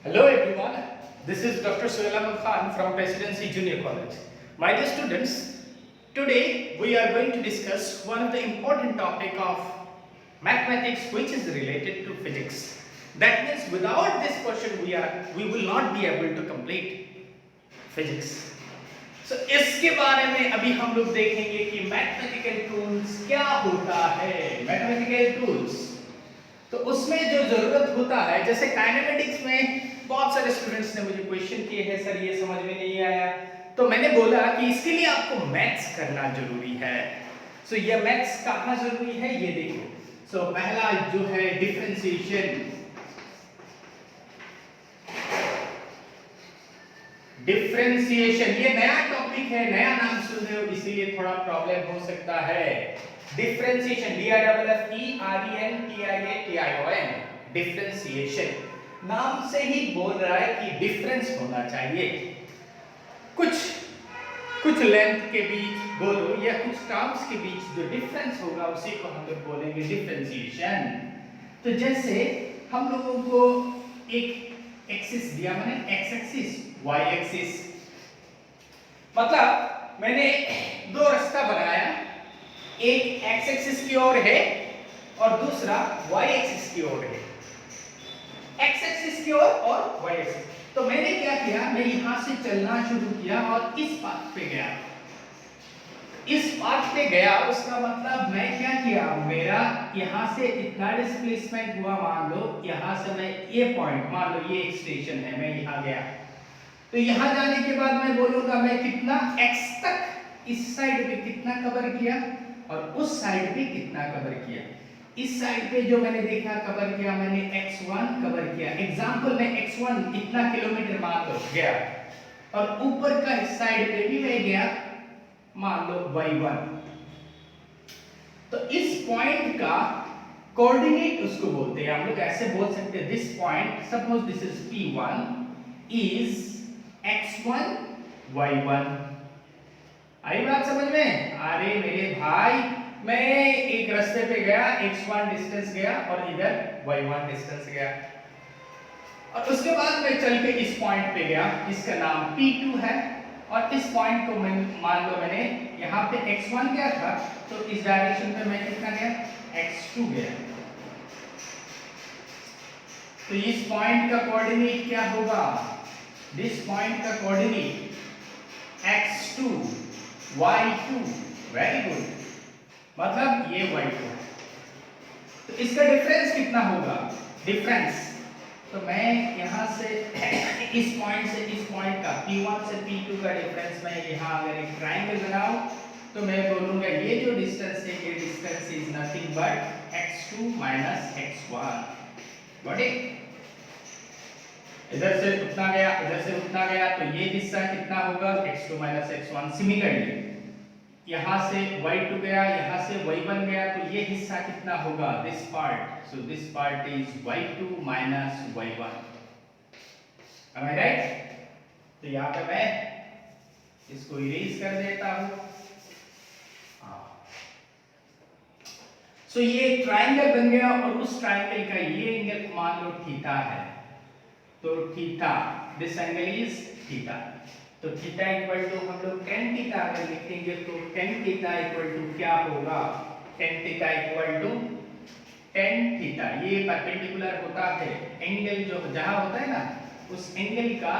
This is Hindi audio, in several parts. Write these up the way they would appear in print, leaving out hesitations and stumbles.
Hello everyone, this is Dr. Suhail Ahmed Khan from Presidency Junior College. My dear students, today we are going to discuss one of the important topic of mathematics which is related to physics. That means without this question we will not be able to complete physics. So इसके बारे में अभी हम लोग देखेंगे कि मैथमेटिकल टूल्स क्या होता है। मैथमेटिकल टूल्स तो उसमें जो जरूरत होता है, जैसे काइनेमेटिक्स में बहुत सारे स्टूडेंट्स ने मुझे क्वेश्चन किए हैं, सर ये समझ में नहीं आया, तो मैंने बोला कि इसके लिए आपको मैथ्स करना जरूरी है। सो ये मैथ्स कहाँ जरूरी है ये देखो। सो पहला जो है डिफरेंशिएशन। डिफरेंशिएशन ये नया टॉपिक है, नया नाम सुन रहे हो इसीलिए थोड़ा प्रॉब्लम हो सकता है। डिफरेंशिएशन DIFFERENTIATION डिफरेंशिएशन नाम से ही बोल रहा है कि डिफरेंस होना चाहिए, कुछ लेंथ के बीच बोलो या कुछ टर्म्स के बीच जो डिफरेंस होगा उसी को हम लोग बोलेंगे डिफरेंशिएशन। तो जैसे हम लोगों को एक एक्सिस दिया, मैंने एक्स एक्सिस वाई एक्सिस, मतलब मैंने दो रास्ता बनाया, एक एक्स एक्सिस की ओर है और दूसरा वाई एक्सिस की ओर है। एक्स एक्सिस की ओर और वाई एक्सिस। तो मैंने क्या किया, मैं यहां से चलना शुरू किया और इस पाथ पे गया। इस पाथ पे गया उसका मतलब मैं क्या किया, मेरा यहां से इतना डिस्प्लेसमेंट हुआ, मान लो यहां से मैं ये पॉइंट, मान लो ये एक स्टेशन है, मैं यहां गया, तो यहां जाने के बाद मैं बोलूंगा मैं कितना x तक इस साइड पे कितना कवर किया और उस साइड पे कितना कवर किया। इस साइड पे जो मैंने देखा कवर किया, मैंने x1 कवर किया, एग्जांपल में x1 इतना किलोमीटर मान लो गया, और ऊपर का इस साइड पे भी मैं गया, मान लो y1। तो इस पॉइंट का कोऑर्डिनेट उसको बोलते हैं, हम लोग ऐसे बोल सकते हैं, this point, suppose this is P1 is x1 y1। आई बात समझ में? अरे मेरे भाई, मैं एक रास्ते पे गया, x1 डिस्टेंस गया और इधर y1 डिस्टेंस गया, और उसके बाद मैं चल के इस पॉइंट पे गया, इसका नाम P2 है, और इस पॉइंट को मैं मान लो मैंने यहाँ पे x1 गया था, तो इस डायरेक्शन पे मैं कितना गया, x2 गया। तो इस पॉइंट का कोऑर्डिनेट क्या होगा, दिस पॉइंट का coordinate x2 y2, very good, मतलब ये y2 है। तो इसका डिफरेंस कितना होगा, डिफरेंस, तो मैं यहां से इस पॉइंट से इस पॉइंट का P1 से P2 का डिफरेंस, मैं यहां अगर एक ट्रायंगल बनाऊं तो मैं बोलूंगा ये जो डिस्टेंस है ये distance is nothing but x2 x1। Got it? इधर से उतना गया, इधर से उतना गया, तो ये हिस्सा कितना होगा, x2 x1। सिमिलरली यहां से y2 गया, यहां से y1 गया, तो ये हिस्सा कितना होगा, this part, so this part is y2 y1। Am I right? तो यहां पे मैं इसको इरेज कर देता हूं। सो ये ट्रायंगल बन गया, और उस ट्रायंगल का ये एंगल मान लो थीटा है, तो theta, this angle is theta, तो थीटा इक्वल टू हम लोग tan थीटा अगर लिखेंगे तो tan थीटा इक्वल टू क्या होगा, tan theta equal to tan theta, ये परपेंडिकुलर होता है, एंगल जो जहां होता है ना, उस एंगल का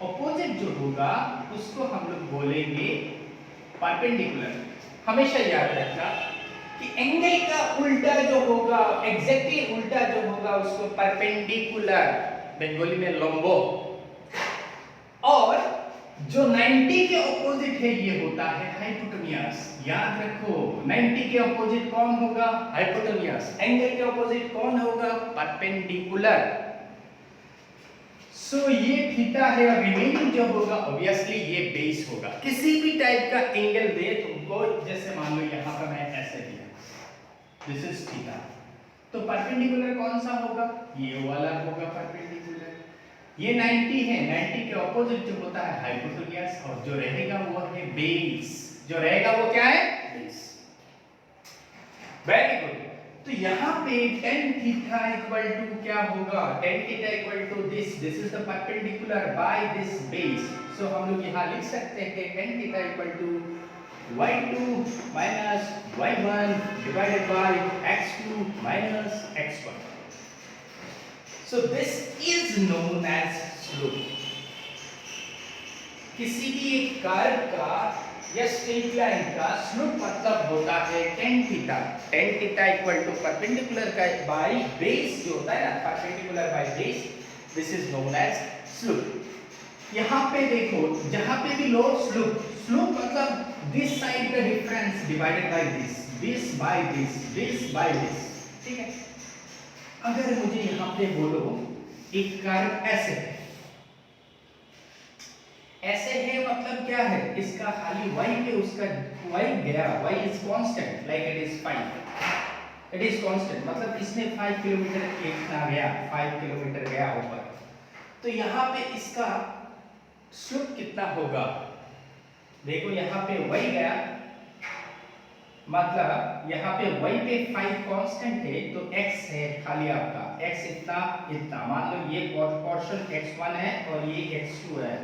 ऑपोजिट जो होगा उसको हम लोग बोलेंगे परपेंडिकुलर। हमेशा याद रखना कि एंगल का उल्टा जो होगा, एग्जैक्टली उल्टा जो होगा उसको परपेंडिकुलर, बंगाली में लंबो, और जो 90 के ऑपोजिट है ये होता है हाइपोटेन्यूज। याद रखो 90 के ऑपोजिट कौन होगा, हाइपोटेन्यूज। एंगल के ऑपोजिट कौन होगा, परपेंडिकुलर। सो ये थीटा है, और रिमेनिंग जो होगा ऑब्वियसली ये बेस होगा। किसी भी टाइप का एंगल दे तुमको, जैसे मान लो यहां पर मैं ऐसे दिया, दिस इज थीटा, तो परपेंडिकुलर कौन सा होगा, ये वाला होगा परपेंडिकुलर। ये 90 है, 90 के ऑपोजिट जो होता है हाइपोटेन्यूज, और जो रहेगा वो है बेस, जो रहेगा वो क्या है, बेस। Very good. तो यहाँ पे tan थीटा इक्वल टू क्या होगा, tan theta equal to this is the perpendicular by this base. So हम लोग यहाँ लिख सकते हैं tan theta equal to y2 minus y1 divided by x2 minus x1. So this is known as slope. किसी भी एक कर्व का या स्ट्रेट लाइन का स्लोप मतलब होता है tan theta. tan theta equal to perpendicular का बाय बेस जो होता है ना, perpendicular by base, this is known as slope. यहाँ पे देखो, जहां पे भी लो स्लोप, स्लोप मतलब दिस साइड का difference divided by this by this by this, ठीक है। अगर मुझे यहाँ पे बोलो एक कर्व ऐसे है, ऐसे है मतलब क्या है, इसका खाली y पे उसका y गया, y is constant like it is 5, it is constant मतलब इसने 5 किलोमीटर कितना गया, 5 किलोमीटर गया ऊपर। तो यहाँ पे इसका स्लोप कितना होगा, देखो यहाँ पे y गया मतलब यहाँ पे y पे 5 कांस्टेंट है, तो x है खाली आपका, x इतना इतना, मान लो ये पोर्शन x1 है और ये x2 है,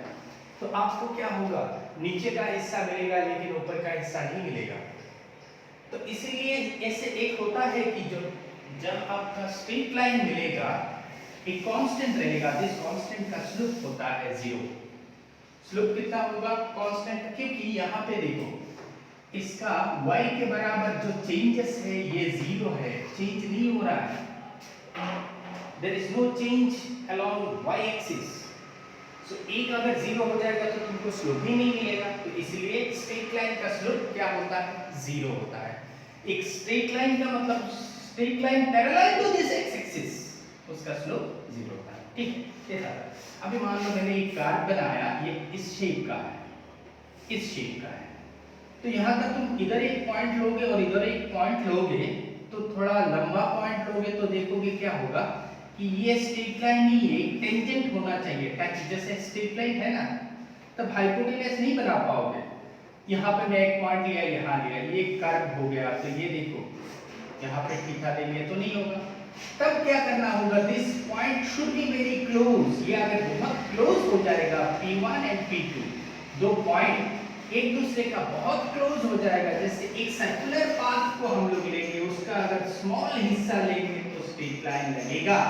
तो आपको क्या होगा, नीचे का हिस्सा मिलेगा लेकिन ऊपर का हिस्सा नहीं मिलेगा। तो इसीलिए ऐसे एक होता है कि जब आपका स्ट्रेट लाइन मिलेगा, एक कांस्टेंट रहेगा, दिस कांस्टेंट का स्लोप होता है 0। स्लोप कितना होगा, कांस्टेंट, क्योंकि यहाँ पे देखो इसका y के बराबर जो चेंजेस है ये 0 है, चेंज नहीं हो रहा है, there is no change along y axis. So एक अगर 0 हो जाएगा तो तुमको स्लोप ही नहीं मिलेगा, तो इसलिए स्ट्रेट लाइन का स्लोप क्या होता है, 0 होता है। एक स्ट्रेट लाइन का मतलब straight line parallel to this X axis, उसका स्लोप 0 होता है, ठीक है। ये था, अभी मान लो मैंने एक कर्व बनाया, ये इस शेप का है, इस शेप का है, तो यहाँ तक तुम इधर एक पॉइंट लोगे और इधर एक पॉइंट लोगे, तो थोड़ा लंबा पॉइंट लोगे तो देखोगे क्या होगा कि ये स्ट्रेट लाइन नहीं है, टेंजेंट होना चाहिए, ताकि जैसे स्ट्रेट लाइन है ना, तब हाइपोटेनस नहीं बना पाओगे। यहाँ पे मैं एक पॉइंट लिया, यहाँ लिया, ये कर्व हो गया, तो ये देखो यहाँ पे थीटा ले लिया तो नहीं होगा। तब क्या करना होगा, this point should be very close, ये अगर बहुत क्लोज हो जाएगा, P1 एंड P2 दो पॉइंट एक दूसरे का बहुत क्लोज हो जाएगा, जैसे एक सर्कुलर पाथ को हम लोग लेंगे, उसका अगर स्मॉल हिस्सा लेंगे तो स्ट्रेट लाइन लगेगा।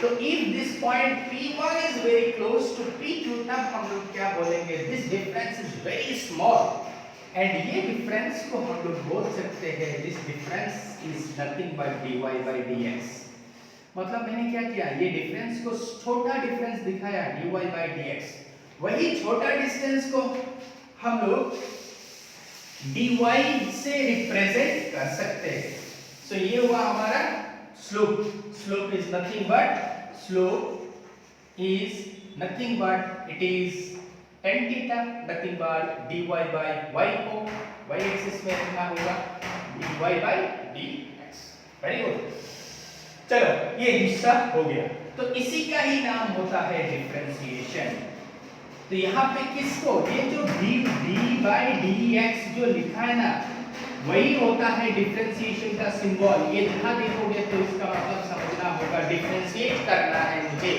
तो if this point P1 is very close to P2, तब हम लोग क्या बोलेंगे, this difference is very small, and ये डिफरेंस को हम लोग बोल सकते हैं, this difference is nothing but dy by dx। मतलब मैंने क्या किया, ये डिफरेंस को छोटा डिफरेंस दिखाया dy by dx, वही छोटा डिस्टेंस को हम लोग dy से रिप्रेजेंट कर सकते हैं। सो ये हुआ हमारा slope. Slope is nothing but, slope is nothing but, it is tan theta, nothing but dy by y को y एक्सिस में रखना होगा, dy by dx। Very good, चलो ये हिस्सा हो गया। तो इसी का ही नाम होता है डिफरेंशिएशन। तो यहाँ पे किसको, ये जो dy by dx जो लिखा है ना, वही होता है डिफरेंशिएशन का सिंबल। ये जहां देखोगे तो इसका मतलब समझना होगा डिफरेंशिएट करना है मुझे,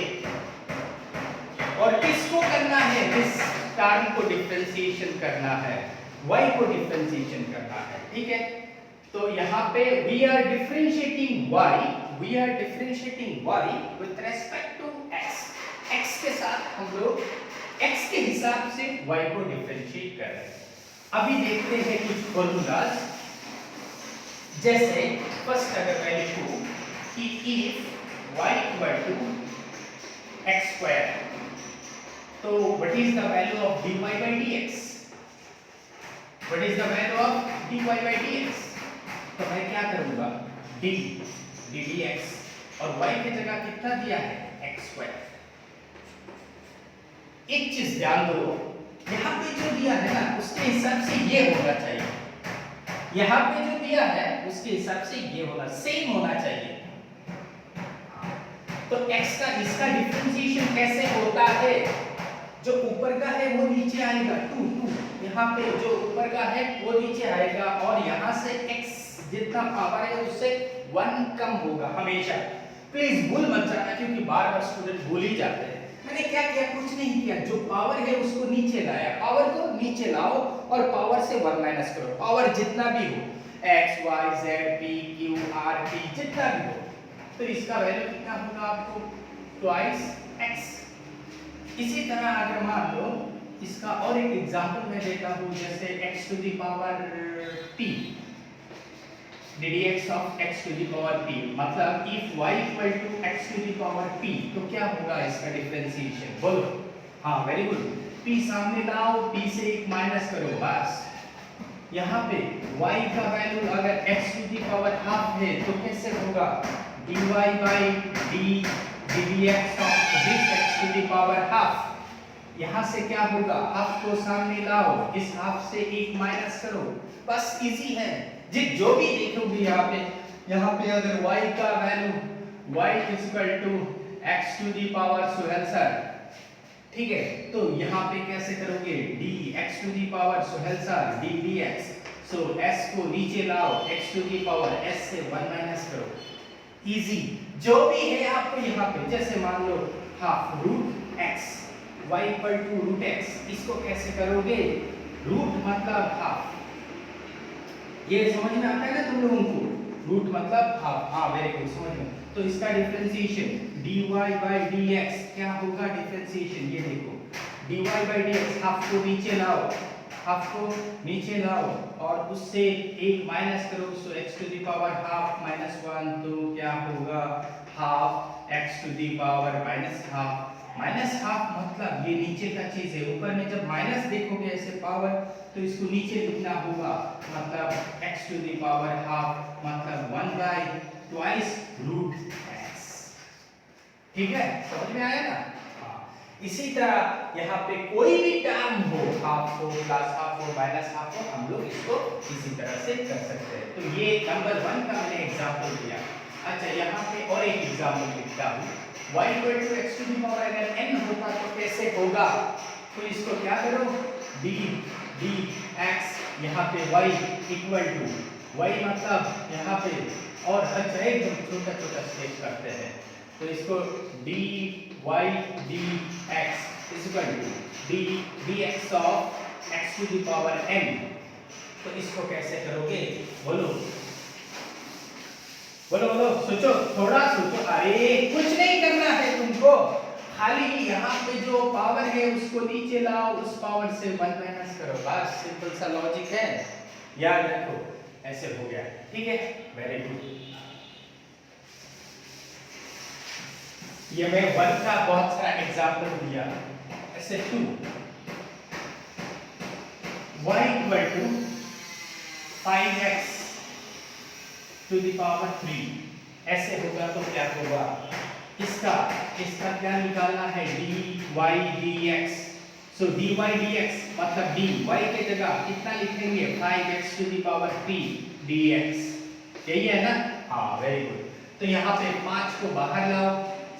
और किसको करना है, इस टर्म को डिफरेंशिएशन करना है, y को डिफरेंशिएशन करना है, ठीक है। तो यहाँ पे we are differentiating y with respect to x, x के साथ हम लोग x के हिसाब से y को डिफरेंशिएट कर रहे हैं। अभी देखते हैं कुछ फॉर्मूलाज, जैसे फर्स्ट अगर मैं लिखूं कि if y equal to x square, तो what is the value of dy by dx, what is the value of dy by dx, तो मैं क्या करूंगा, dx और y की जगह कितना दिया है, x square। एक चीज ध्यान दो, यहाँ पे जो दिया है ना उसके हिसाब से ये होना चाहिए, यहाँ पे जो दिया है उसके हिसाब से ये होना, सेम होना चाहिए। तो x का इसका डिफरेंशिएशन कैसे होता है, जो ऊपर का है वो नीचे आएगा 2, यहाँ पे जो ऊपर का है वो नीचे आएगा, और यहाँ से x जितना पावर है उससे 1 कम होगा हमेशा। प्लीज भूल मत जाना, क्योंकि बार बार स्टूडेंट भूल ही जाते हैं। मैंने क्या किया, कुछ नहीं किया, जो पावर है उसको नीचे लाया, पावर को नीचे लाओ और पावर से 1 माइनस करो, पावर जितना भी हो, x y z p q r t जितना भी हो, तो इसका वैल्यू कितना होगा आपको, ट्वाइस x। इसी तरह अगर मान लो इसका और एक एग्जांपल मैं देता हूं, जैसे x to the power t ddx of x to the power p, मतलब if y equal to x to the power p, तो क्या होगा इसका डिफरेंशिएशन, बोलो। हाँ वेरी गुड, p सामने लाओ, p से एक माइनस करो, बस। यहाँ पे y का वैल्यू अगर x to the power half है तो कैसे होगा, dy by d ddx of this x to the power half. यहाँ से क्या होगा, हाफ को सामने लाओ, इस हाफ से एक माइनस करो, बस इजी है। जो भी देखोगे यहाँ पे अगर y का value y is equal to x to the power Sohail sir, ठीक है, तो यहाँ पे कैसे करोगे, d x to the power Sohail sir d dx, so s को नीचे लाओ, x to the power s से 1 माइनस करो, इजी। जो भी है आपको यहाँ पे, जैसे मान लो half root x y equal to root x, इसको कैसे करोगे, रूट मतलब हाफ, ये समझ में आता है ना तुम लोगों को, रूट मतलब हाफ, हाँ वेरी गुड, समझ में। तो इसका डिफरेंशिएशन dy by dx क्या होगा, डिफरेंशिएशन ये देखो, dy by dx हाफ को नीचे लाओ, हाफ को नीचे लाओ और उससे एक माइनस करो, so x to the power half minus 1, तो क्या होगा, half x to the power minus half. Minus half मतलब ये नीचे का चीज है, ऊपर में जब माइनस देखोगे ऐसे पावर, तो इसको नीचे लिखना होगा, मतलब x to the power half मतलब 1 बाय ट्वाइस रूट x, ठीक है, समझ में आया ना। हाँ, इसी तरह यहाँ पे कोई भी टर्म हो, हाफ हो, प्लस हाफ हो, माइनस हाफ हो, हम लोग इसको इसी तरह से कर सकते हैं। तो ये नंबर 1 का मैंने एग्जांपल दिया। अच्छा, यहाँ पे और एक एग्जांपल लिखता हूँ, y equal to x to the power अगर n होता तो कैसे होगा, तो इसको क्या करो, d dx, यहाँ पे y इक्वल टू, y मतलब यहाँ पे, और अच्छा एकदम छोटा छोटा स्टेप करते हैं, तो इसको dy dx is equal to d dx of x to the power n। तो इसको कैसे करोगे, बोलो बोलो बोलो, सोचो, थोड़ा सोचो, अरे कुछ नहीं करना है तुमको, खाली यहाँ पे जो पावर है उसको नीचे लाओ, उस पावर से 1 माइनस करो, बस सिंपल सा लॉजिक है, याद रखो, ऐसे हो गया, ठीक है, वेरी गुड। ये मैं 1 का बहुत सारा एग्जांपल दिया, ऐसे 2 y equal to 5x to the power 3, ऐसे होगा तो क्या होगा, इसका क्या निकालना है, dy dx, सो dy dx मतलब dy के जगह कितना लिखेंगे, 5x to the power 3 dx, यही है ना, हाँ वेरी गुड। तो यहाँ पे 5 को बाहर लाओ,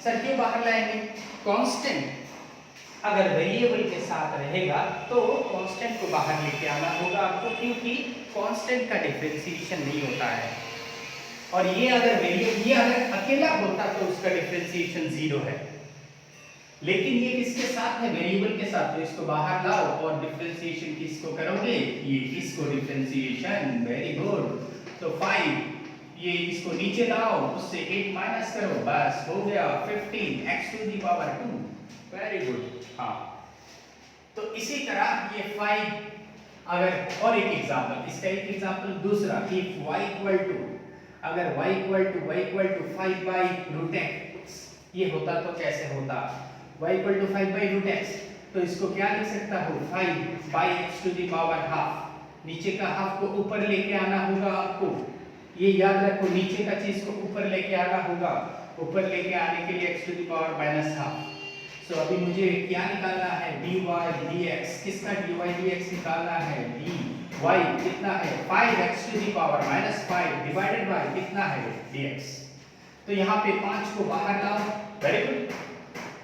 सर क्यों बाहर लाएंगे, कांस्टेंट अगर वेरिएबल के साथ रहेगा तो कांस्टेंट को बाहर लेके आना होगा आपको, क्योंकि कांस्टेंट का डिफरेंशिएशन नहीं होता है, और ये अगर वेरिएबल, ये अगर अकेला होता तो उसका डिफरेंशिएशन 0 है, लेकिन ये किसके साथ है, वेरिएबल के साथ, तो इसको बाहर लाओ और डिफरेंशिएशन किसको करोगे, ये इसको डिफरेंशिएशन, वेरी गुड। तो 5, ये इसको नीचे लाओ, उससे 8 माइनस करो, बस हो गया 15 x to the power 2, very good. हाँ, तो इसी तरह ये 5, अगर और एक एग्जांपल, इसका एक एग्जांपल दूसरा, इफ y इक्वल टू, अगर y equal to 5 by root x ये होता तो कैसे होता, y equal to 5 by root x, तो इसको क्या लिख सकता हूँ, 5 by x to the power half, नीचे का हाफ को ऊपर लेके आना होगा आपको, ये याद रखो, नीचे का चीज को ऊपर लेके आना होगा, ऊपर लेके आने के लिए x to the power minus half. So अभी मुझे क्या निकालना है, dy dx, किसका dy dx निकालना है, dy कितना है, 5x to the power minus 5 divided by कितना है, dx। तो यहाँ पे 5 को बाहर लाओ, वेरी गुड,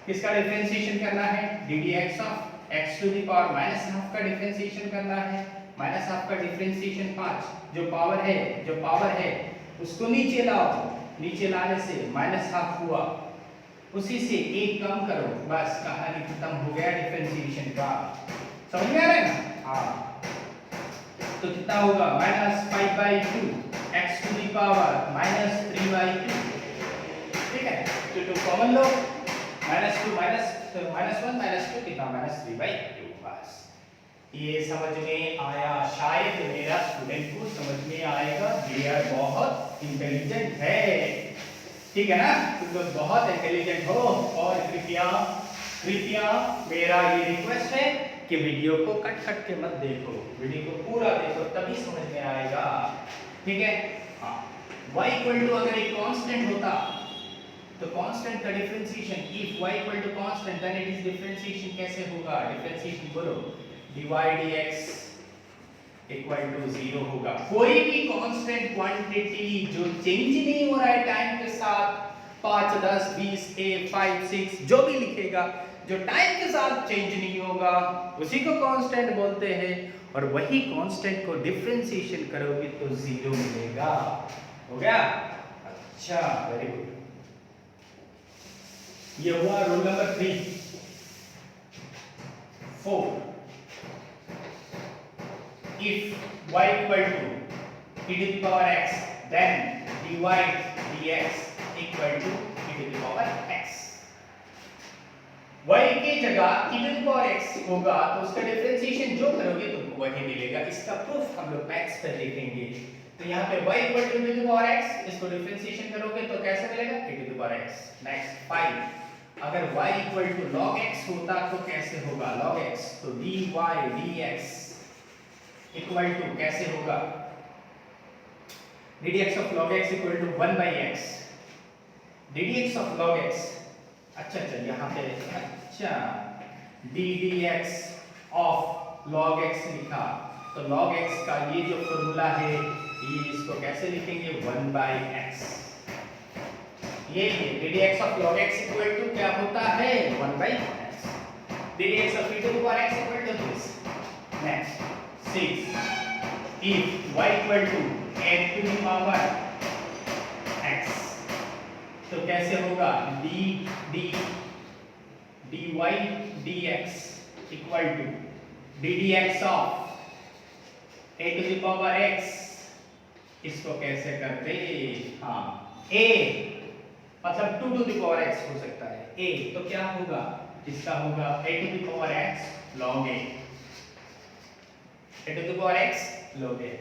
किसका डिफरेंशिएशन करना है, ddx of x to the power minus half का डिफरेंशिएशन करना है, माइनस हाफ का डिफरेंशिएशन 5, जो पावर है उसको नीचे लाओ, नीचे लाने से माइनस हाफ हुआ, उसी से एक कम करो, बस कहानी खत्म हो गया डिफरेंशिएशन का। समझ में आ रहा है ना? हाँ, तो कितना होगा -5/2 x टू द पावर -3/2। ठीक है, तो कॉमन लो, -2 -1 -2 कितना -3/2। बस ये समझ में आया? शायद मेरा स्टूडेंट को समझ में आएगा। ये बहुत इंटेलिजेंट है, ठीक है ना? तुम लोग बहुत इंटेलिजेंट हो। और कृपया मेरा ये रिक्वेस्ट है कि वीडियो को कट के मत देखो, वीडियो को पूरा देखो, तभी समझ में आएगा। ठीक है? हाँ, y इक्वल टू अगर एक कांस्टेंट होता तो कांस्टेंट का differentiation, if y equal to constant then it is differentiation कैसे होगा? डिफरेंशिएशन बोलो, dy dx इक्वल टू 0 होगा। कोई भी कांस्टेंट क्वांटिटी जो चेंज नहीं हो रहा है टाइम के साथ, 5 10 20 1 5 6 जो भी लिखेगा, जो टाइम के साथ चेंज नहीं होगा उसी को कांस्टेंट बोलते हैं। और वही कांस्टेंट को डिफरेंशिएशन करोगे तो 0 मिलेगा। हो गया? अच्छा, वेरी गुड। ये हुआ rule number 3। 4, if y equal to e to the power x, then dy dx equal to e to the power x। y की जगह e to the power x होगा तो उसका डिफरेंशिएशन जो करोगे तुमको वही मिलेगा। इसका प्रूफ हम लोग मैथ्स पर देखेंगे। तो यहाँ पे y equal to e to the power x, इसको डिफरेंशिएशन करोगे तो कैसे मिलेगा? e to the power x। Next 5, अगर y equal to log x होता तो कैसे होगा? log x, तो dy dx इक्वल टू कैसे होगा? ddx of log x equal to 1/x। ddx of log x, अच्छा यहाँ पे अच्छा ddx of log x लिखा, तो log x का ये जो फॉर्मूला है ये इसको कैसे लिखेंगे? 1/x। ये ddx of log x equal to क्या होता है? 1/x। ddx of e to the power x equal to this. Next 6, if y equal to n to the power x, तो कैसे होगा? dy dx equal to ddx of a to the power x। इसको कैसे करते? हाँ, a मतलब 2 to the power x हो सकता है। a तो क्या होगा? इसका होगा a to the power x log a, a to the power x log a।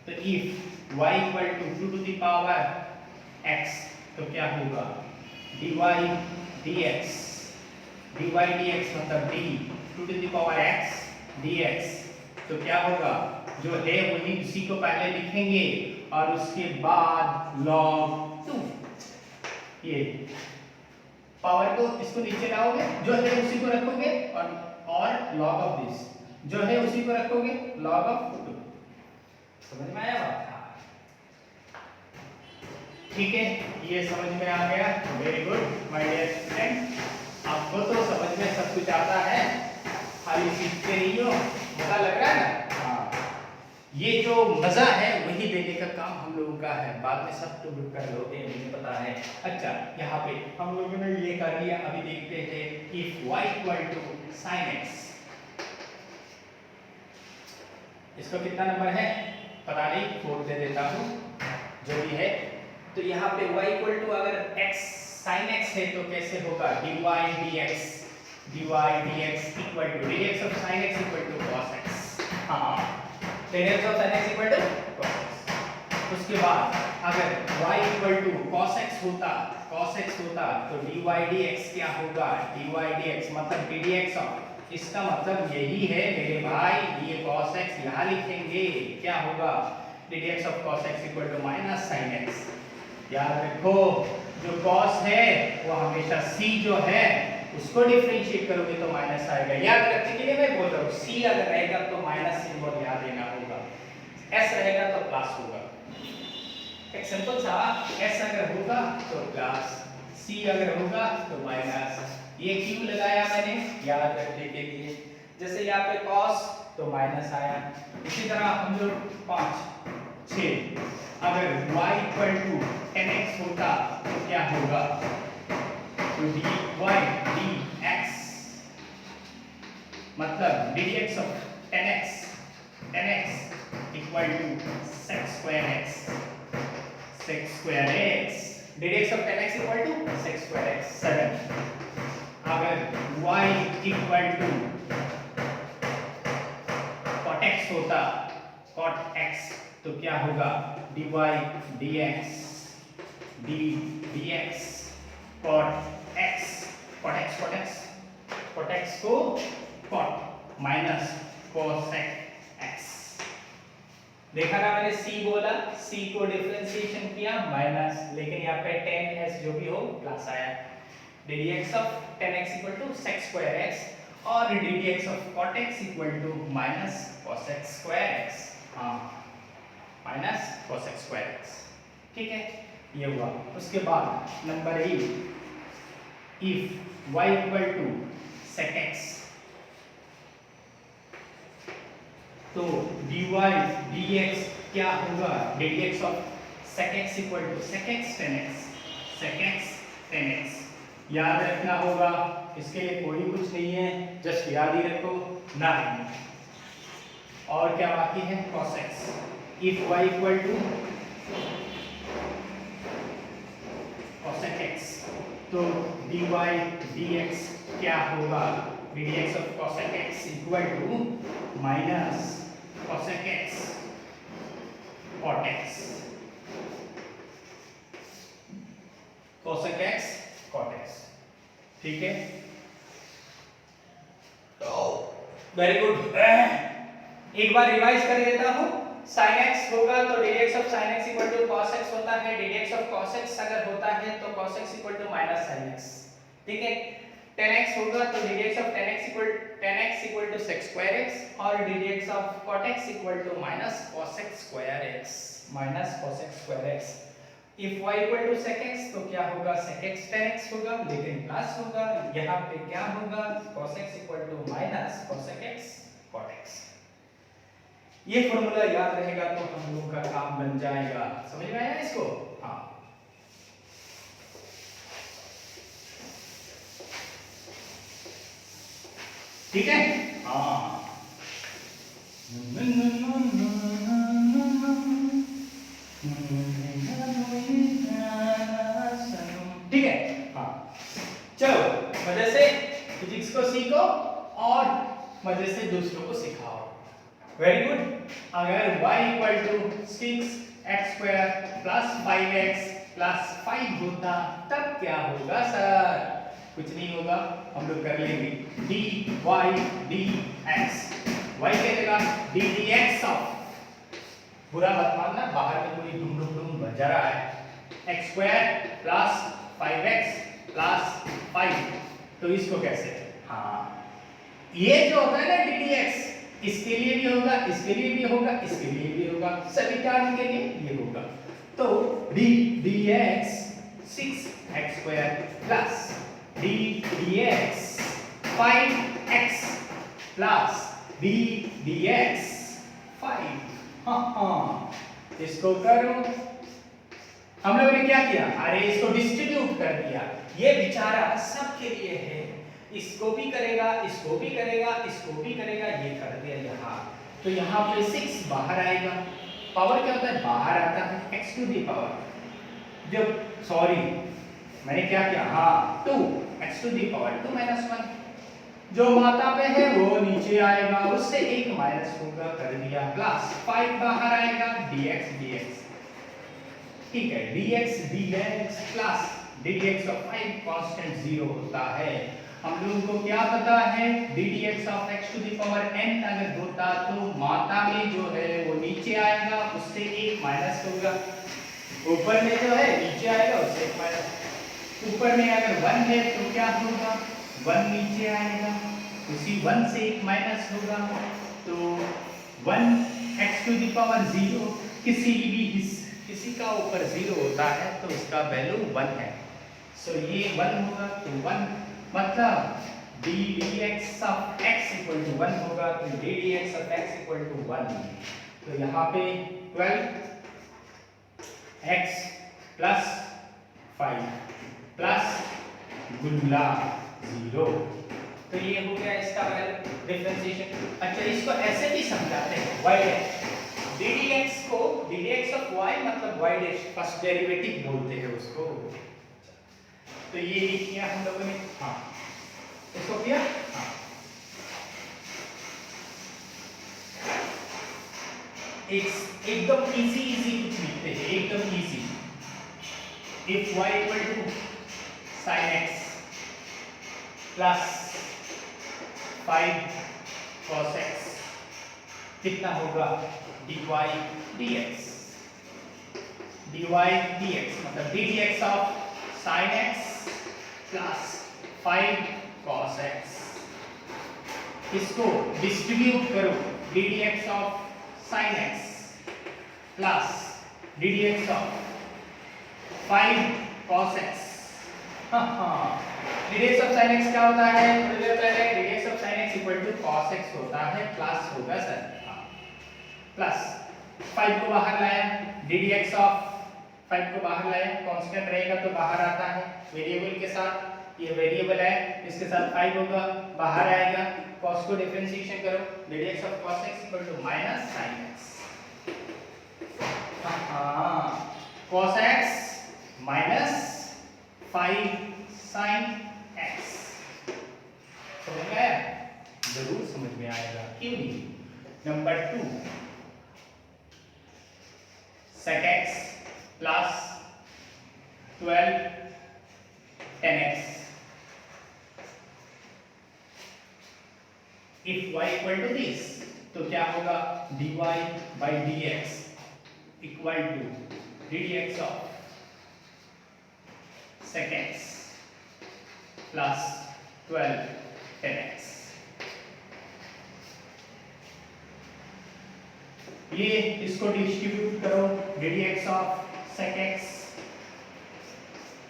तो if y equal to 2 to the power x, तो क्या होगा? dy dx मतलब d 2 to the power x dx, तो क्या होगा? जो है वही उसी को पहले लिखेंगे और उसके बाद log 2। ये पावर को इसको नीचे लाओगे, जो है उसी को रखोगे और log ऑफ दिस जो है उसी को रखोगे log ऑफ 2। समझ में आया बात? ठीक है, ये समझ में आ गया। Very good my dear student, आपको तो समझ में सब कुछ आता है, खाली सीखते नहीं हो। मजा लग रहा है ना? हाँ, ये जो मजा है वही देने का काम हम लोगों का है। बाद में सब तुम कर लोगे, मुझे पता है। अच्छा, यहाँ पे हम लोगों ने ये कर लिया। अभी देखते हैं if y equal to sin x, इसको कितना नंबर है पता नहीं, 4 दे देता हूँ, जो भी है। तो यहाँ पे y इक्वल टू अगर x sin x है तो कैसे होगा? dy dx equal to dx of sin x equal to cos x। हाँ, dx of sin x equal to cos x। उसके बाद अगर y equal to cos x होता तो dy dx क्या होगा? dy dx मतलब ddx of, इसका मतलब यही है मेरे भाई, ये cos x यहाँ लिखेंगे, क्या होगा? ddx of cos x equal to minus sin x। याद रखो, जो cos है वो हमेशा c जो है उसको डिफरेंशिएट करोगे तो माइनस आएगा। याद रखने के लिए मैं बोल रहा हूँ, c अगर रहेगा तो माइनस सिंबल यहाँ देना होगा, s रहेगा तो प्लस होगा। एक सिंपल सा, s अगर होगा तो प्लस, c अगर होगा तो माइनस। ये क्यों लगाया मैंने? याद रखने के लिए। जैसे यहाँ पे cos तो माइनस आया, इसी तरह हम जो 5 6 अगर y इक्वल टू 10x होता तो क्या होगा, तो dy dx मतलब dx of 10x equal to sec square x dx of 10x equal to sec square x 7। अगर y equal to cot x होता, cot x तो क्या होगा, dy dx dx cot x को cot माइनस cosec x। देखा ना मैंने c बोला, c को डिफरेंशिएशन किया माइनस, लेकिन यहाँ पे 10s जो भी हो प्लस आया। ddx of 10x equal to sec square x और ddx of cot x equal to minus cosec square x। हाँ, माइनस cosec square x, ठीक है, ये हुआ। उसके बाद number 8, if y equal to sec x तो dy dx क्या होगा, dx of sec x equal to sec x tan x। याद रखना होगा, इसके लिए कोई कुछ नहीं है, जस्ट याद ही रखो 9। और क्या बाकी है, cos x। if y equal to cosec x तो dy dx क्या होगा, dx of cosec x equal to minus cosec x cot x, cosec x cot x, ठीक है। Very good. एक बार रिवाइज कर देता हूं, sin x होगा तो dx of sin x equal to cos x होता है, dx of cos x अगर होता है तो cos x equal to minus sin x, ठीक है। tan x होगा तो dx of tan x equal to sec square x और dx of cot x equal to minus cosec square x। if y equal to sec x तो क्या होगा, sec x tan x होगा, लेकिन प्लस होगा, यहाँ पे क्या होगा, cos x equal to minus cosec x cot x। ये फॉर्मूला याद रहेगा तो हम लोगों का काम बन जाएगा, समझ में आया इसको? हाँ, ठीक है। हाँ, ठीक है। हाँ, चलो मजे से फिजिक्स को सीखो और मजे से दूसरों को सिखाओ। Very good. अगर y equal to 6x² plus 5x plus 5 होता तब क्या होगा सर? कुछ नहीं होगा, हम लोग कर लेंगे dy dx, y क्या जगह d dx ऑफ, बुरा मत मानना, बाहर में कोई डुम डुम डुम बजा रहा है, x² प्लस 5x प्लस 5, तो इसको कैसे, हाँ ये जो होता है ना ddx, इसके लिए भी होगा, इसके लिए भी होगा, इसके लिए भी होगा, सभी टर्म के लिए ये होगा। तो d dx 6x² plus d dx 5x plus d dx 5। हाँ, इसको करो। हम लोगों ने क्या किया, अरे इसको डिस्ट्रीब्यूट कर दिया, ये बेचारा सबके लिए है, इसको भी करेगा, इसको भी करेगा, इसको भी करेगा, ये कर दिया यहाँ। तो यहाँ पे 6 बाहर आएगा, पावर क्या होता है, बाहर आता है, x टू दी पावर, जब सॉरी मैंने क्या किया, हाँ 2 x to the power 2 minus 1, जो माता पे है वो नीचे आएगा, उससे एक माइनस होगा, कर दिया, प्लस 5 बाहर आएगा, dx dx, ठीक है, dx dx plus ddx of 5 constant 0 होता है। हम लोगों को क्या पता है, ddx of x to the power n अगर होता तो मात्रा में जो है वो नीचे आएगा, उससे एक माइनस होगा, ऊपर में जो है नीचे आएगा, उससे एक माइनस, ऊपर में अगर 1 है तो क्या होगा, 1 नीचे आएगा, उसी 1 से एक माइनस होगा, तो 1 x टू द पावर 0, किसी का ऊपर 0 होता है तो उसका वैल्यू 1 है, सो ये 1 होगा, तो 1 मतलब d dx of x equal to 1 होगा, तो d dx of x equal to 1, तो यहाँ पे 12 x प्लस 5 प्लस गुणला 0। तो ये हो गया इसका वैल्यू डिफरेंशिएशन। अच्छा, इसको ऐसे भी समझाते हैं y डैश ddx को ddx ऑफ y मतलब y डैश फर्स्ट डेरिवेटिव बोलते हैं उसको। तो ये किया हम लोगों ने, हाँ इसको किया, हाँ एकदम इजी कुछ लिखते हैं, एकदम easy. If y equal to sin x plus 5 cos x कितना होगा dy dx, dy dx मतलब ddx of sin x plus 5 cos x। इसको डिस्ट्रीब्यूट करो, ddx of sin x plus ddx of 5 cos x। ddx of sin x क्या होता है, थोड़ी देर पहले ddx of sin x equal to cos x होता है, प्लस होगा सर, प्लस 5 को बाहर लाया, ddx ऑफ 5 को बाहर लाया, कांस्टेंट रहेगा तो बाहर आता है वेरिएबल के साथ, ये वेरिएबल है इसके साथ 5 होगा बाहर आएगा, cos को डिफरेंशिएशन करो, ddx of cos x equal to minus sin x। cos x minus 5 sin x। समझ में आया? जरूर समझ में आएगा, क्यों नहीं। Number 2 sec x plus 12 tan x। if y equal to this तो क्या होगा dy by dx equal to ddx of sec x plus 12 tan x। ये इसको डिस्ट्रीब्यूट करो, ddx of sec x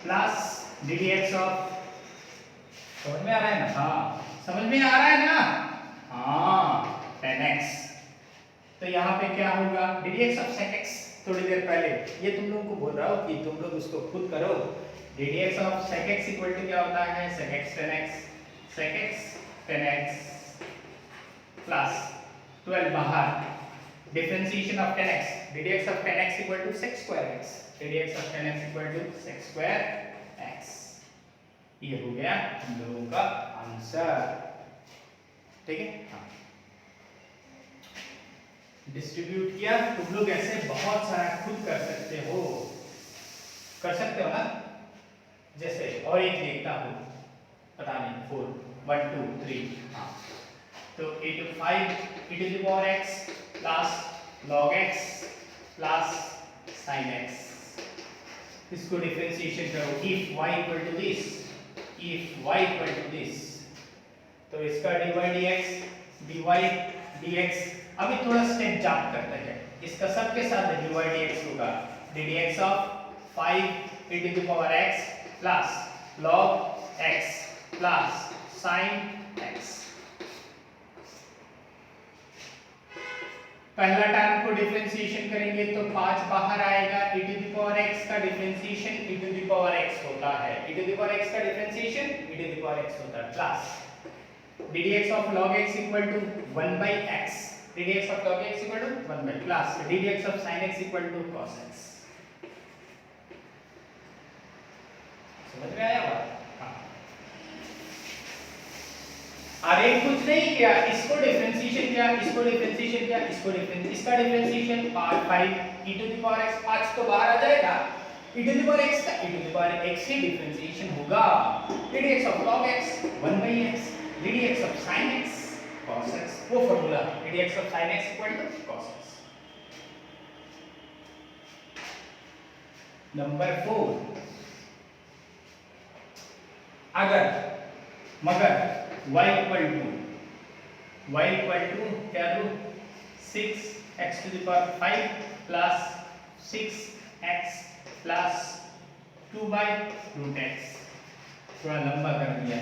plus ddx of, समझ में आ रहा है ना, हाँ समझ में आ रहा है ना, हाँ tan x। तो यहाँ पे क्या होगा ddx ऑफ sec x, थोड़ी देर पहले ये तुम लोगों को बोल रहा हूँ कि तुम लोग उसको खुद करो। ddx of sec x equal to क्या होता है sec x tan x, sec x tan x plus 12 बाहर, differentiation of tan x, ddx of tan x equal to sec square x, ddx of tan x equal to sec square x। ये हो गया हम लोगों का आंसर, ठीक है। हाँ डिस्ट्रीब्यूट किया, तुम लोग ऐसे बहुत सारा खुद कर सकते हो ना। जैसे और एक देखता हूँ, पता नहीं 4 1 2 3, हाँ तो e to 5 e to the power x plus log x plus sin x। इसको डिफरेंशिएशन करो, if y equal to this, if y equal to this तो इसका dy dx। अभी थोड़ा स्टेप जंप करते हैं, इसका सबके साथ dy dx होगा, ddx of 5 e to the power x plus log x plus sin x। पहला टर्म को डिफरेंशिएशन करेंगे तो 5 बाहर आएगा, e to the power x का differentiation e to the power x होता है, e to the power x का differentiation e to the power x होता है, plus ddx of log x equal to 1 by x, ddx of log x equal to 1 by plus ddx of sin x equal to cos x। समझ में आया बात? हाँ अरे कुछ नहीं किया, इसको डिफरेंशिएशन किया, इसको डिफरेंशिएशन किया, इसका differentiation 5 e to the power x, 5 तो बाहर आ जाएगा, e to the power x का e to the power x he differentiation होगा, ddx of log x 1 by x, ddx of sin x cos x, वो formula ddx of sin x equal to cos x। Number 4 अगर मगर y इक्वल टू क्या दो 6x to the power 5 plus 6x plus 2 by root x। थोड़ा लंबा कर दिया,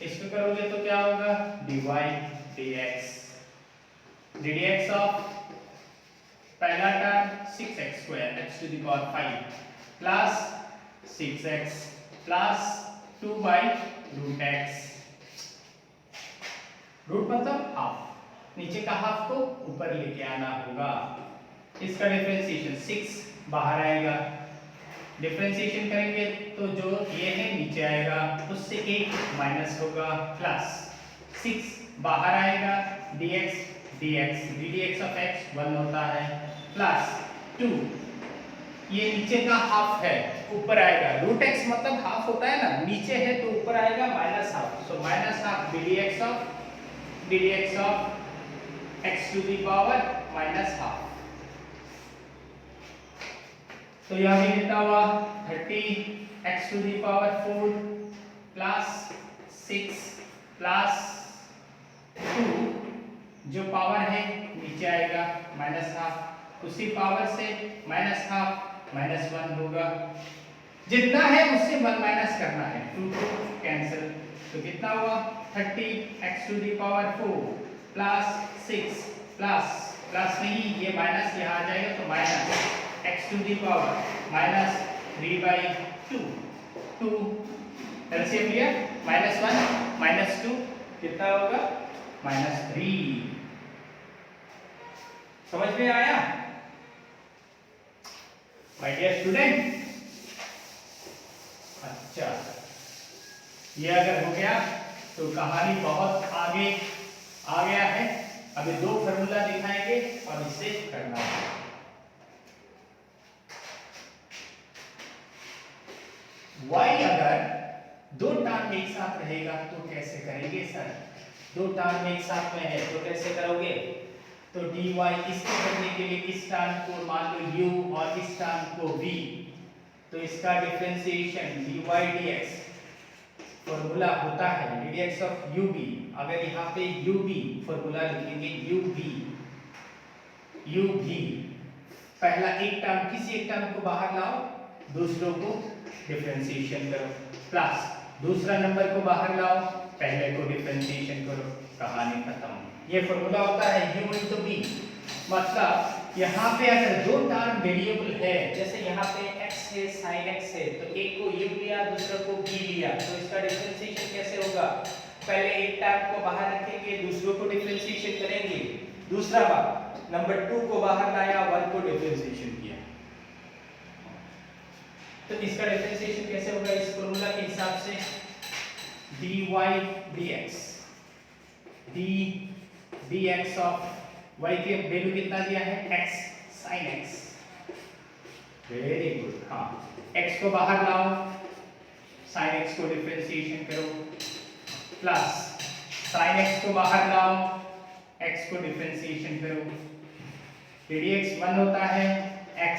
इसको करोगे तो क्या होगा dy dx, ddx of पहला term 6x² x to the power 5 plus 6x plus 2/√x, root मतलब हाफ, नीचे का हाफ को ऊपर लेके आना होगा। इसका डिफरेंशिएशन 6 बाहर आएगा, डिफरेंशिएशन करेंगे तो जो ये है नीचे आएगा, उससे 1 माइनस होगा, प्लस 6 बाहर आएगा, dx ddx ऑफ x 1 होता है, प्लस 2 ये नीचे का हाफ है ऊपर आएगा, रूट x मतलब हाफ होता है ना, नीचे है तो ऊपर आएगा minus half, so minus half ddx of x to the power minus half. तो यह भी कितना हुआ 30x to the power 4 plus 6 plus 2, जो पावर है नीचे आएगा माइनस हाफ, उसी पावर से माइनस हाफ माइनस 1 होगा, जितना है उससे 1 माइनस करना है, 2 कैंसिल, तो कितना हुआ 30x to the power 4 plus 6 plus नहीं, ये माइनस यहाँ आ जाएगा तो minus x to the power minus 3/2, 2 LCM लिया, -1 -2 कितना होगा -3। समझ में आया माय डियर स्टूडेंट? अच्छा, ये अगर हो गया तो कहानी बहुत आगे आ गया है। अभी 2 फार्मूला दिखाएंगे और इसे करना है। y अगर 2 टर्म एक साथ रहेगा तो कैसे करेंगे सर? 2 टर्म एक साथ में है तो कैसे करोगे? तो dy इसको करने के लिए इस टर्म को मान लो u और इस टर्म को v, तो इसका डिफरेंशिएशन dy dx फॉर्मूला होता है dx ऑफ ub। अगर यहाँ पे ub फॉर्मूला लिखेंगे ub पहला एक टर्म, किसी एक टर्म को बाहर लाओ, दूसरों को डिफरेंशिएशन करो, प्लस दूसरा नंबर को बाहर लाओ, पहले को डिफरेंशिएशन करो, कहानी खत्म। ये फॉर्मूला होता है u into v। मतलब यहाँ पे अगर 2 टर्म वेरिएबल है, जैसे यहाँ पे x है sin x है, तो एक को u लिया दूसरे को v लिया, तो इसका डिफरेंशिएशन कैसे होगा? पहले एक टर्म को बाहर रखेंगे, दूसरों को डिफरेंशिएशन करेंगे, दूसरा बार नंबर 2 को बाहर लाया, 1 को डिफरेंशिएशन किया, तो इसका डिफरेंशिएशन कैसे होगा? इस फॉर्मूला के हिसाब से dx ऑफ y के वैल्यू कितना दिया है? x sin x। Very good, हाँ, x को बाहर लाओ, sin x को डिफरेंशिएशन करो, प्लस sin x को बाहर लाओ, x को डिफरेंशिएशन करो, dx 1 होता है, x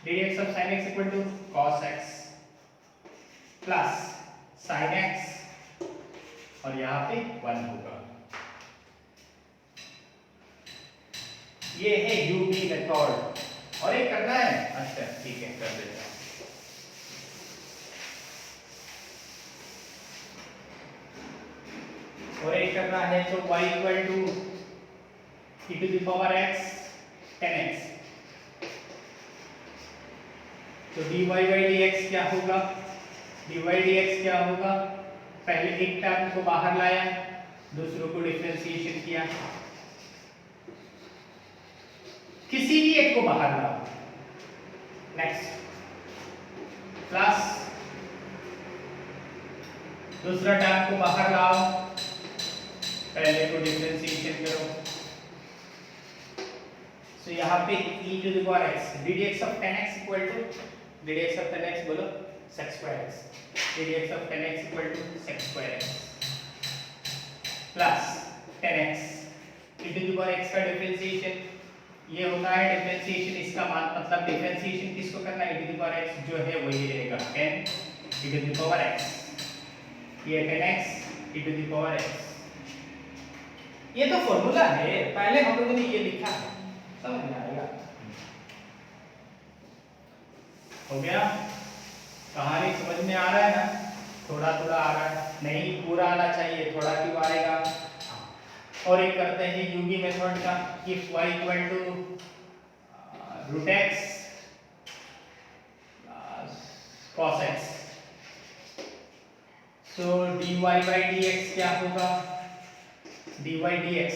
dx of sin x equal to cos x plus sin x, और यहाँ पे 1 होगा। ये है UV मेथड, और एक करना है, अच्छा ठीक है कर देता हूं। और एक करना है तो y equal to e to the power x 10x, तो dy by dx क्या होगा? dy dx क्या होगा? पहले एक टर्म को बाहर लाया, दूसरों को डिफरेंशिएशन किया, किसी भी एक को बाहर लाओ, नेक्स्ट प्लस दूसरा टर्म को बाहर लाओ, पहले को डिफरेंशिएशन करो, सो यहाँ पे e to the power x ddx of 10x equal to ddx of 10x बोलो sec square x, ddx of 10x equal to sec square x plus 10x e to the power x का डिफरेंशिएशन ये होता है डिफरेंशिएशन, इसका मतलब डिफरेंशिएशन किसको करना है? e to the power x जो है वही रहेगा 10 e to the power x, ये 10x e to the power x। ये तो फॉर्मूला है, पहले हम लोगों ने ये लिखा है, समझ में आएगा? हो गया? कहानी समझ में आ रहा है ना? थोड़ा थोड़ा आ रहा है, नहीं पूरा आना चाहिए, थोड़ा क्यों आएगा? और एक करते हैं यूवी मेथड का, if y equal to root x cos x। so dy by dx क्या होगा, dy dx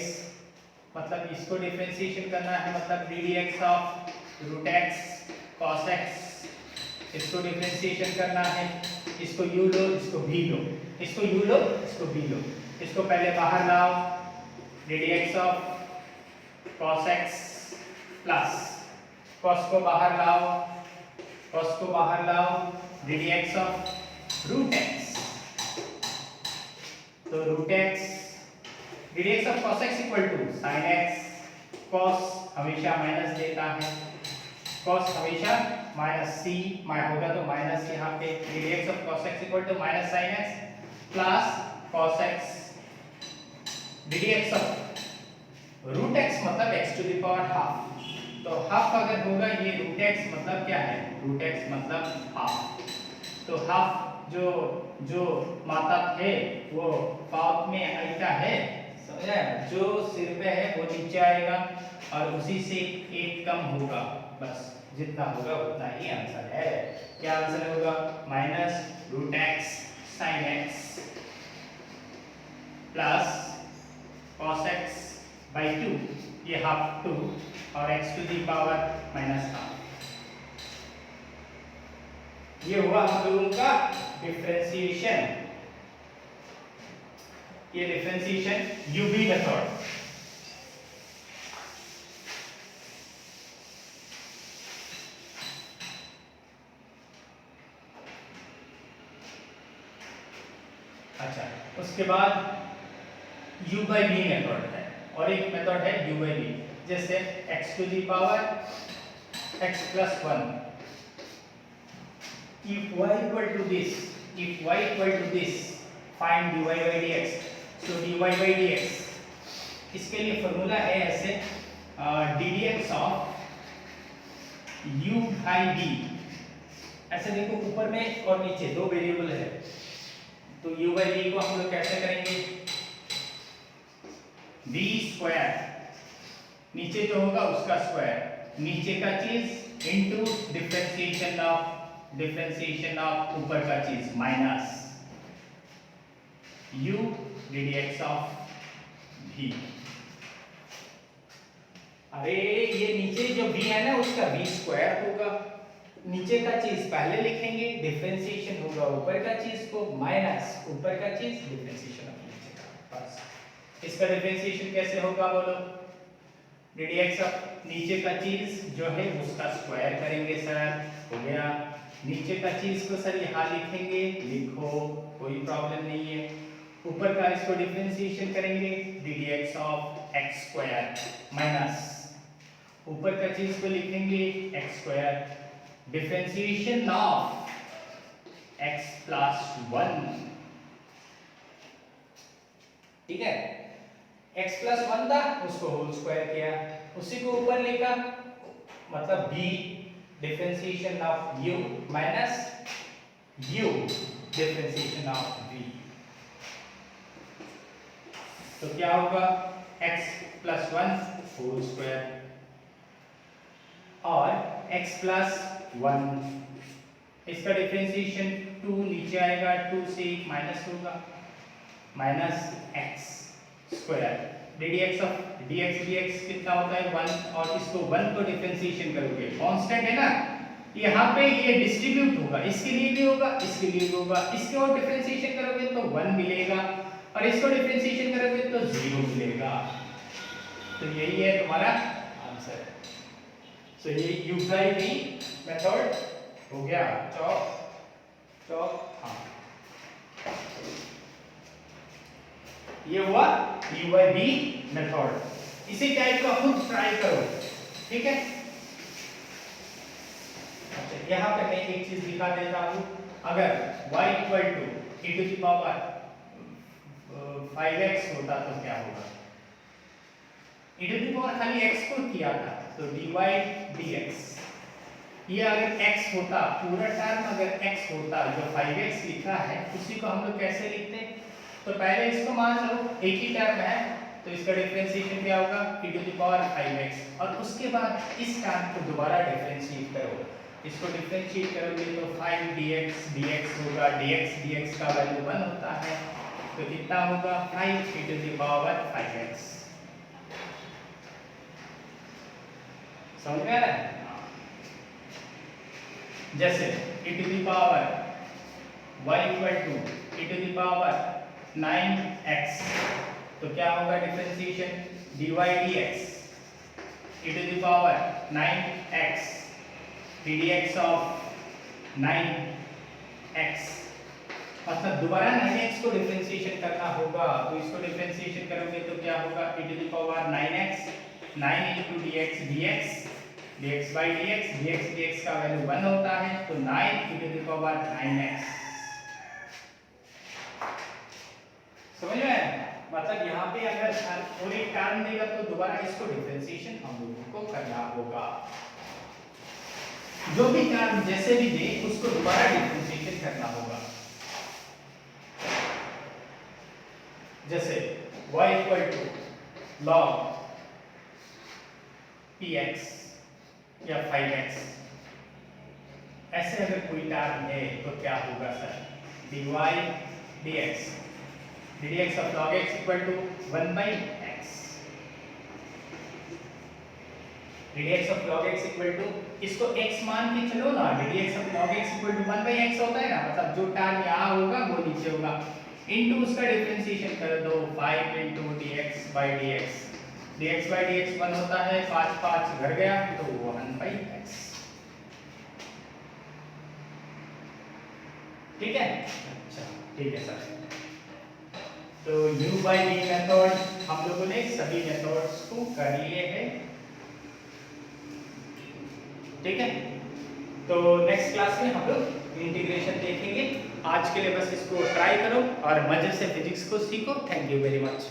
मतलब इसको डिफरेंशिएशन करना है, मतलब d dx of root x cos x, इसको डिफरेंशिएशन करना है, इसको u लो, इसको v लो, इसको u लो, इसको v लो, इसको पहले बाहर लाओ, d dx of cos x plus cos को बाहर लाओ, cos को बाहर लाओ, d dx of root x, तो root x d dx of cos x equal to sin x, cos हमेशा माइनस देता है, cos हमेशा माइनस c होगा तो माइनस यहाँ पे d dx of cos x equal to minus sin x plus cos x d dx of root x मतलब x to the power half, तो हाफ अगर होगा ये रूट x मतलब क्या है, रूट x मतलब हाफ, तो हाफ जो मात्रा है वो पाव में आएगा है, समझा, जो सिर पे है वो नीचे आएगा और उसी से एक कम होगा, बस जितना होगा उतना ही आंसर है। क्या आंसर होगा, minus root x sine x plus cos x by 2, ये हाफ 2 और x to the power minus half, ये हुआ हम लोगों का डिफरेंशिएशन, ये डिफरेंशिएशन यूवी मेथड। अच्छा, उसके बाद u by v मेथड है और एक मेथड है u by v, जैसे x to the power x plus 1, if y equal to this, if y equal to this, find dy by dx, so dy by dx, इसके लिए फॉर्मूला है ऐसे ddx of u by v, ऐसे देखो ऊपर में और नीचे दो वेरिएबल है, तो u by v को हम लोग कैसे करेंगे, v स्क्वायर, नीचे जो होगा उसका स्क्वायर, नीचे का चीज इनटू डिफरेंशिएशन ऑफ ऊपर का चीज minus u ddx of v। अरे ये नीचे जो v है ना उसका v स्क्वायर होगा, नीचे का चीज पहले लिखेंगे, डिफरेंशिएशन होगा ऊपर का चीज को माइनस ऊपर का चीज डिफरेंशिएशन ऑफ नीचे का, बस इसका डिफरेंशिएशन कैसे होगा बोलो, ddx ऑफ नीचे का चीज जो है उसका स्क्वायर करेंगे सर, हो गया, नीचे का चीज को सर यहाँ लिखेंगे, लिखो कोई प्रॉब्लम नहीं है, ऊपर का इसको डिफरेंशिएशन करेंगे ddx of x square minus ऊपर का चीज को लिखेंगे x square, differentiation of x plus 1, ठीक है, x प्लस 1 था उसको होल स्क्वायर किया, उसी को ऊपर लिखा, मतलब b differentiation of u minus u differentiation of v, तो क्या होगा x प्लस 1 होल स्क्वायर और x प्लस 1, इसका डिफरेंशिएशन 2 नीचे आएगा, 2 से एक माइनस होगा, minus x square, ddx of dx कितना होता है 1, और इसको 1 को डिफरेंशिएशन करोगे, कांस्टेंट है ना, यहाँ पे ये डिस्ट्रीब्यूट होगा, इसके लिए भी होगा, इसके लिए भी होगा, इसके और डिफरेंशिएशन करोगे तो 1 मिलेगा और इसको डिफरेंशिएशन करोगे तो 0 मिलेगा, तो यही है तुम्हारा आंसर। सो ये u by v मेथड हो गया, चौक हाँ, ये हुआ u by v मेथड, इसी टाइप का खुद ट्राई करो, ठीक है। अच्छा, यहाँ पे मैं एक चीज दिखा देता हूँ, अगर y equal to e to the power 5x होता तो क्या होगा, e टू द पावर खाली x को किया था तो dy dx, ये अगर x होता, पूरा टर्म अगर x होता, जो 5x लिखा है उसी को हम लोग कैसे लिखते, तो पहले इसको मान लो एक ही टर्म है, तो इसका डिफरेंशिएशन क्या होगा e to the power 5x, और उसके बाद इस टर्म को दोबारा डिफरेंशिएट करो, इसको डिफरेंशिएट करोगे तो 5 dx dx होगा, dx dx का वैल्यू 1 होता है, तो कितना होगा 5 e to the power 5x। समझ में आ रहा है? जैसे e to the power y equal to e to the power 9x, तो क्या होगा differentiation dy dx e to the power 9x dx of 9x, मतलब दोबारा 9x को डिफरेंशिएशन करना होगा, तो इसको डिफरेंशिएशन करोगे तो क्या होगा e to the power 9x 9 into dx dx dx by dx dx dx का वैल्यू 1 होता है, तो 9 e to the power 9x। समझ में आया? मतलब यहाँ पे अगर कोई टर्म देगा तो दोबारा इसको डिफरेंशिएशन हम लोगों को करना होगा, जो भी टर्म जैसे भी दे उसको दोबारा डिफरेंशिएशन करना होगा। जैसे y equal to log px या 5x, ऐसे अगर कोई टर्म है तो क्या होगा sir dy dx dx of log x equal to 1 by x, dx of log x equal to, इसको x मान के चलो ना, dx of log x equal to 1 by x होता है ना, मतलब जो टर्म यहाँ होगा वो नीचे होगा, इनटू उसका डिफरेंशिएशन कर दो 5 into dx by dx dx by dx 1 होता है, 5 5 घर गया तो 1 by x। ठीक है? अच्छा ठीक है सर। तो u by v मेथड हम लोगों ने सभी मेथड्स को कर लिए हैं। ठीक है, तो नेक्स्ट क्लास में हम लोग इंटीग्रेशन देखेंगे। आज के लिए बस इसको ट्राई करो और मजे से फिजिक्स को सीखो। Thank you very much.